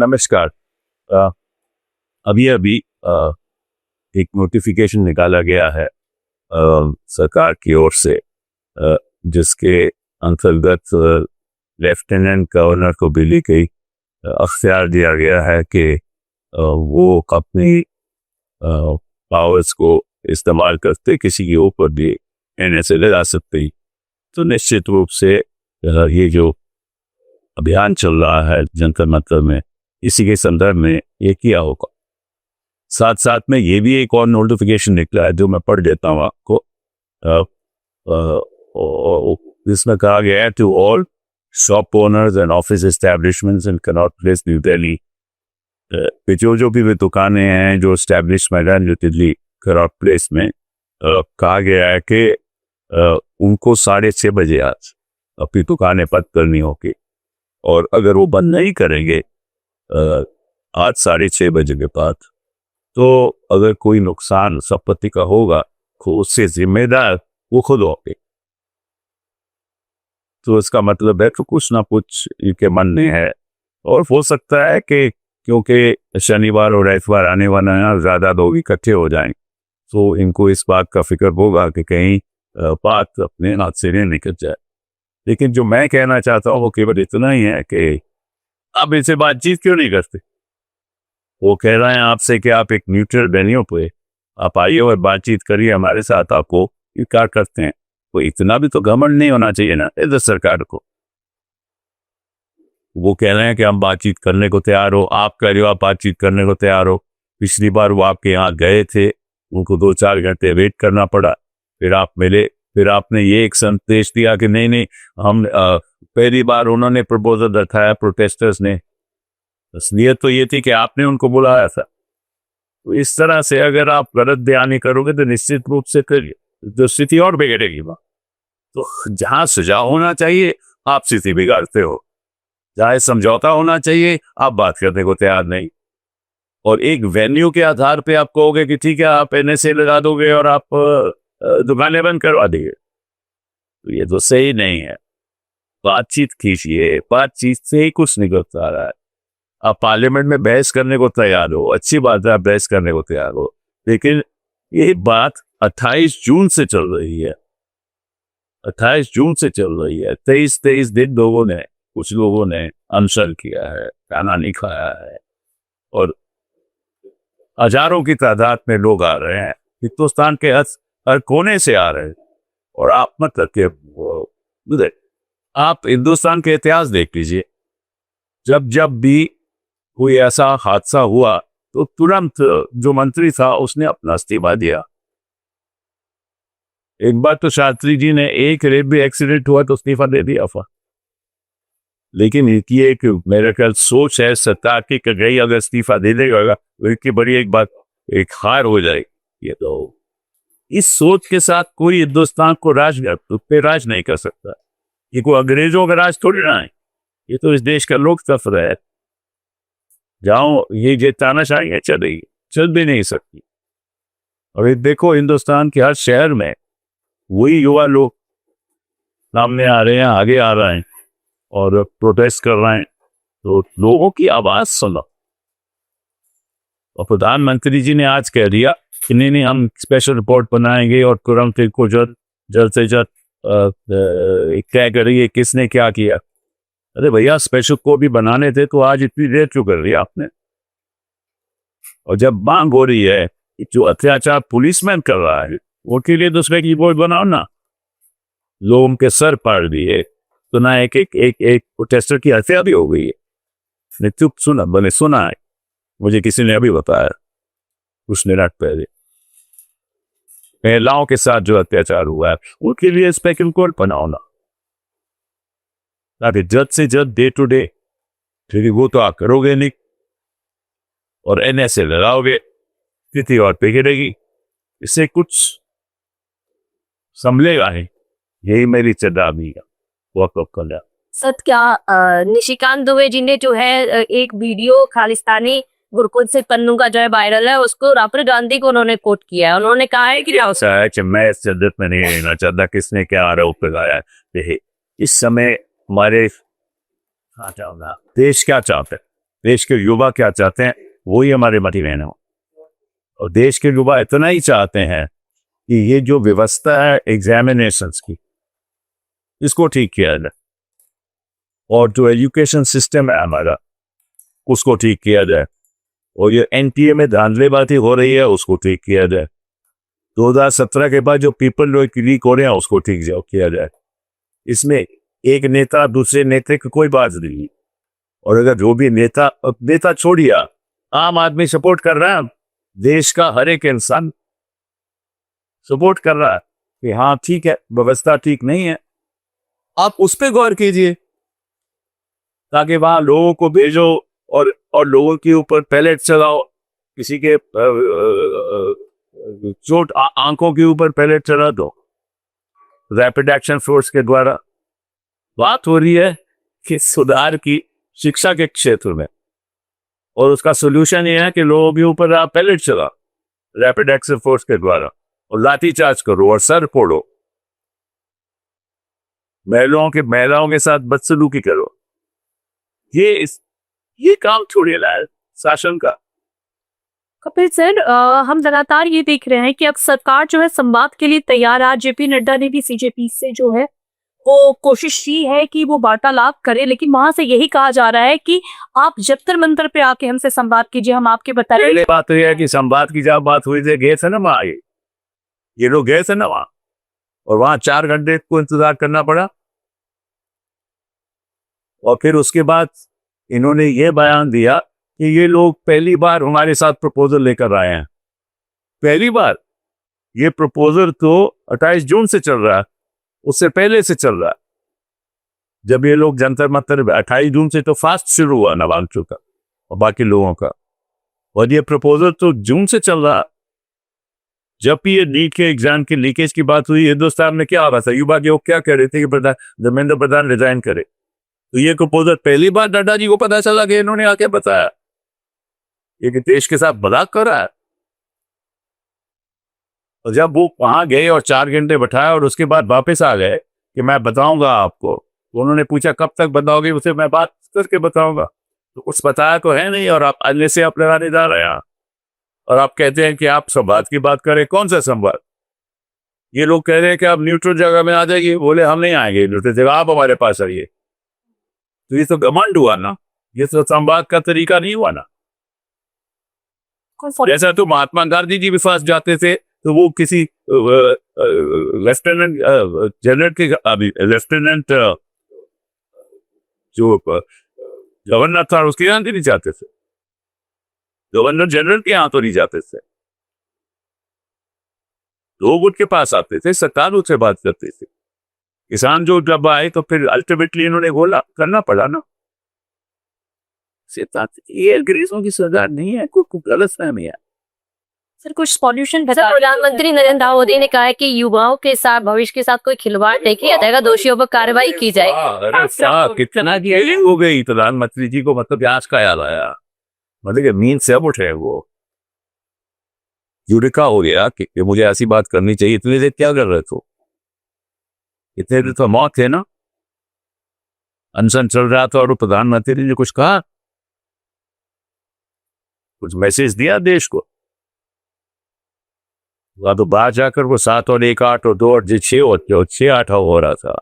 नमस्कार। अ, अभी अभी एक नोटिफिकेशन निकाला गया है सरकार की ओर से, जिसके अंतर्गत लेफ्टिनेंट गवर्नर को भी कई अख्तियार दिया गया है कि वो अपनी पावर्स को इस्तेमाल करते किसी के ऊपर भी एनएसए लगा सकते ही। तो निश्चित रूप से ये जो अभियान चल रहा है जंतर मंतर में, इसी के संदर्भ में ये किया होगा। साथ साथ में ये भी एक और नोटिफिकेशन निकला है जो मैं पढ़ देता हूँ आपको। इसमें कहा गया है to all shop owners and office establishments in Connaught Place New Delhi, जो भी दुकानें हैं जो एस्टैब्लिशमेंट है न्यू दिल्ली कनॉट प्लेस में, कहा गया है कि उनको 6:30 बजे आज अपनी दुकानें बंद करनी होगी। और अगर वो बंद नहीं करेंगे आज 6:30 बजे के बाद, तो अगर कोई नुकसान संपत्ति का होगा तो उससे जिम्मेदार वो खुद होंगे। तो इसका मतलब है कि कुछ ना कुछ इनके मन में है। और हो सकता है कि क्योंकि शनिवार और इतवार आने वाला है, ज़्यादा लोग इकट्ठे हो जाएं, तो इनको इस बात का फिक्र होगा कि कहीं बात अपने हाथ से नहीं निकल जाए। लेकिन जो मैं कहना चाहता हूँ वो केवल इतना ही है कि आप इनसे बातचीत क्यों नहीं करते। वो कह रहे हैं आपसे कि आप एक न्यूट्रल वेन्यू पे आप आइए और बातचीत करिए हमारे साथ, आपको क्या करते हैं। तो इतना भी तो घमंड नहीं होना चाहिए ना इधर सरकार को। वो कह रहे हैं कि हम बातचीत करने को तैयार हो, आप कह रहे हो आप बातचीत करने को तैयार हो। पिछली बार वो आपके यहाँ गए थे, उनको 2-4 घंटे वेट करना पड़ा, फिर आप मिले, फिर आपने ये एक संदेश दिया कि नहीं नहीं हम पहली बार उन्होंने प्रपोजल रखा प्रोटेस्टर्स ने, असलियत तो ये थी कि आपने उनको बुलाया था। तो इस तरह से अगर आप गलत बयानी करोगे तो निश्चित रूप से फिर जो स्थिति और बिगड़ेगी। तो जहां सुझाव होना चाहिए आप स्थिति बिगाड़ते हो, जहां समझौता होना चाहिए आप बात करने को तैयार नहीं। और एक वेन्यू के आधार पे आप कहोगे कि ठीक है आप एनएसए लगा दोगे और आप दुकानें बंद करवा देंगे, तो ये तो सही नहीं है। बातचीत कीजिए, बातचीत से ही कुछ निकलता आ रहा है। आप पार्लियामेंट में बहस करने को तैयार हो, अच्छी बात है आप बहस करने को तैयार हो, लेकिन ये बात 28 जून से चल रही है, 28 जून से चल रही है। 23 दिन कुछ लोगों ने अनशन किया है, खाना नहीं खाया है, और हजारों की तादाद में लोग आ रहे हैं, हिंदुस्तान के हर कोने से आ रहे हैं। और आप मतलब कि आप हिंदुस्तान के इतिहास देख लीजिए, जब भी कोई ऐसा हादसा हुआ तो तुरंत जो मंत्री था उसने अपना इस्तीफा दिया। एक बार तो शास्त्री जी ने एक रेलवे एक्सीडेंट हुआ तो इस्तीफा दे दिया था। लेकिन इनकी एक मेरे ख्याल सोच है सरकार की कि गई अगर इस्तीफा दे देगा तो इनकी बड़ी एक बात एक हार हो जाएगी। ये तो इस सोच के साथ कोई हिंदुस्तान को राज नहीं कर सकता। ये कोई अंग्रेजों का राज थोड़ी ना है, ये तो इस देश का लोकतंत्र है। जाओ ये तानाशाही है चल भी नहीं सकती। और ये देखो हिंदुस्तान के हर शहर में वही युवा लोग सामने आ रहे हैं, आगे आ रहे हैं और प्रोटेस्ट कर रहे हैं। तो लोगों की आवाज सुनो। और प्रधानमंत्री जी ने आज कह दिया कि नहीं हम स्पेशल रिपोर्ट बनाएंगे और तुरंत को जल्द से जल्द तय करेंगे किसने क्या किया। अरे भैया स्पेशल को भी बनाने थे तो आज इतनी देर क्यों कर रही आपने। और जब मांग हो रही है जो अत्याचार पुलिसमैन कर रहा है उसके लिए दूसरे की रिपोर्ट बनाओ ना। लोगों के सर पाड़ दिए, तो ना एक प्रोटेस्टर की हत्या भी हो गई है। चुप सुना है, मुझे किसी ने अभी बताया कुछ मिनट पहले। महिलाओं के साथ जो अत्याचार हुआ है उनके लिए स्पेशल कोर्ट बनाओ ना, ताकि जल्द से जल्द डे टू डे, फिर वो तो आप करोगे नहीं और एनएसए लगाओगे, स्थिति और बिगड़ेगी, इससे कुछ संभलेगा नहीं। यही मेरी चेतावनी है। सर क्या निशिकांत दुबे जी ने जो है एक वीडियो खालिस्तानी गुरुकुल से पन्नू का जो है वायरल है, उसको राहुल गांधी को उन्होंने कोट किया है। उन्होंने कहा है कि मैं इस जद्दत में नहीं रहना चाहता किसने क्या आरोप लगाया है। इस समय हमारे देश क्या चाहते हैं, देश के युवा क्या चाहते हैं वही हमारे मोटिवेशन हो। और देश के युवा इतना ही चाहते हैं कि ये जो व्यवस्था है एग्जामिनेशंस की, इसको ठीक किया जाए, और जो एजुकेशन सिस्टम है हमारा उसको ठीक किया जाए, और ये एनटीए में धांधलेबाजी हो रही है उसको ठीक किया जाए। 2017 के बाद जो पीपल लीक हो रहे हैं उसको ठीक किया जाए। इसमें एक नेता दूसरे नेता की कोई बात नहीं। और अगर जो भी नेता छोड़िए, आम आदमी सपोर्ट कर रहा है, देश का हर एक इंसान सपोर्ट कर रहा है कि हाँ ठीक है व्यवस्था ठीक नहीं है, आप उस पर गौर कीजिए, ताकि वहां लोगों को भेजो और लोगों के ऊपर पैलेट चलाओ, किसी के चोट आंखों के ऊपर पैलेट चला दो रैपिड एक्शन फोर्स के द्वारा। बात हो रही है कि सुधार की शिक्षा के क्षेत्र में, और उसका सोल्यूशन ये है कि लोगों के ऊपर आप पैलेट चला रैपिड एक्शन फोर्स के द्वारा, और लाठीचार्ज करो और सर फोड़ो, महिलाओं के साथ बदसलूकी करो। ये काम छोड़िए लाल शासन का। कपिल सर, हम लगातार ये देख रहे हैं कि अब सरकार जो है संवाद के लिए तैयार है। आज जेपी नड्डा ने भी सीजेपी से जो है वो कोशिश की है कि वो वार्तालाप करे, लेकिन वहां से यही कहा जा रहा है कि आप जंतर मंतर पे आके हमसे संवाद कीजिए, हम आपके बता रहे हैं। बात यह है कि संवाद की जब बात हुई थी, गए थे ना वहां, ये लोग गए थे ना वहां, और वहां 4 घंटे को इंतजार करना पड़ा, और फिर उसके बाद इन्होंने ये बयान दिया कि ये लोग पहली बार हमारे साथ प्रपोजल लेकर आए हैं। पहली बार? ये प्रपोजल तो 28 जून से चल रहा है, उससे पहले से चल रहा है। जब ये लोग जंतर मंतर 28 जून से तो फास्ट शुरू हुआ नवांशु का और बाकी लोगों का, और ये प्रपोजल तो जून से चल रहा है। जब भी ये नीट के एग्जाम की लीकेज की बात हुई, हिंदुस्तान में क्या आवाज था, युवा के लोग क्या कह रहे थे कि धर्मेंद्र प्रधान रिजाइन करे। तो ये प्रपोजल पहली बार नड्डा जी को पता चला कि इन्होंने आके बताया ये कि देश के साथ मजाक कर रहा है। और जब वो वहां गए और 4 घंटे बैठाया और उसके बाद वापस आ गए कि मैं बताऊंगा आपको, तो उन्होंने पूछा कब तक बताओगे, उसे मैं बात करके बताऊंगा। तो कुछ बताया तो है नहीं, और आप अन्य से आप लगाने जा रहे हैं, और आप कहते हैं कि आप संवाद की बात करें। कौन सा संवाद? ये लोग कह रहे हैं कि आप न्यूट्रल जगह में आ जाइए, बोले हम नहीं आएंगे न्यूट्रल जगह, आप हमारे पास आइए। तो ये तो घमंड हुआ ना, ये तो संवाद का तरीका नहीं हुआ ना। जैसा तो महात्मा गांधी जी भी पास जाते थे तो वो किसी लेफ्टिनेंट जनरल के, अभी लेफ्टिनेंट जो गवर्नर था उसके यहाँ नहीं जाते थे, गवर्नर जनरल के यहाँ तो नहीं जाते थे, लोग उनके पास आते थे, सरकार उससे बात करते थे। किसान जो जब आए तो फिर अल्टीमेटली इन्होंने बोला करना पड़ा ना। ये अंग्रेजों की सरकार नहीं है, कोई गलत फहमी है। सर कुछ सॉल्यूशन प्रधानमंत्री नरेंद्र मोदी ने कहा है कि युवाओं के साथ भविष्य के साथ कोई खिलवाड़ नहीं किया जाएगा, दोषियों पर कार्रवाई की जाएगी। कितना डिटेलिंग हो गई प्रधानमंत्री जी को, मतलब आज का याद आया, मतलब नींद से अब उठे वो, यूरिका हो गया कि मुझे ऐसी बात करनी चाहिए। इतने देर क्या कर रहे थे? इतने देर तो मौत है ना, अनशन चल रहा था, और प्रधानमंत्री ने कुछ कहा, कुछ मैसेज दिया देश को। तो बाहर जाकर वो 7 और 1 8 और 2 और 6 और 6 8 हो रहा था,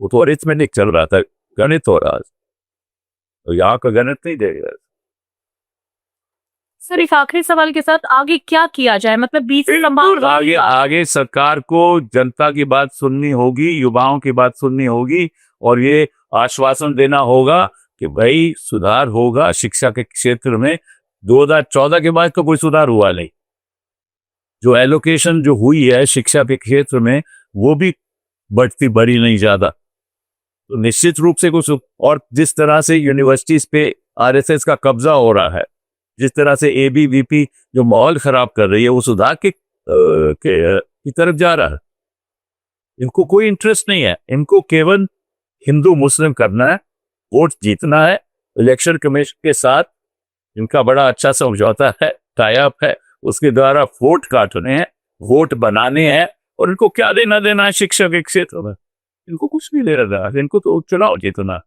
वो तो अरिथमेटिक चल रहा था, गणित हो रहा था, तो यहाँ का गणित नहीं देगा। सर एक आखिरी सवाल के साथ, आगे क्या किया जाए, मतलब बीच आगे सरकार को जनता की बात सुननी होगी, युवाओं की बात सुननी होगी, और ये आश्वासन देना होगा कि भाई सुधार होगा शिक्षा के क्षेत्र में। 2014 के बाद तो कोई सुधार हुआ नहीं। जो एलोकेशन जो हुई है शिक्षा के क्षेत्र में वो भी बढ़ी नहीं ज्यादा, तो निश्चित रूप से कुछ। और जिस तरह से यूनिवर्सिटीज पे आरएसएस का कब्जा हो रहा है, जिस तरह से एबीवीपी जो माहौल खराब कर रही है, वो सुधार की तरफ जा रहा है। इनको कोई इंटरेस्ट नहीं है, इनको केवल हिंदू मुस्लिम करना है, वोट जीतना है। इलेक्शन कमीशन के साथ इनका बड़ा अच्छा समझौता है, टाई अप है, उसके द्वारा वोट काटने हैं, वोट बनाने हैं। और इनको क्या देना देना है शिक्षा के क्षेत्र में? इनको कुछ नहीं ले रहा है, इनको तो चुनाव जीतना।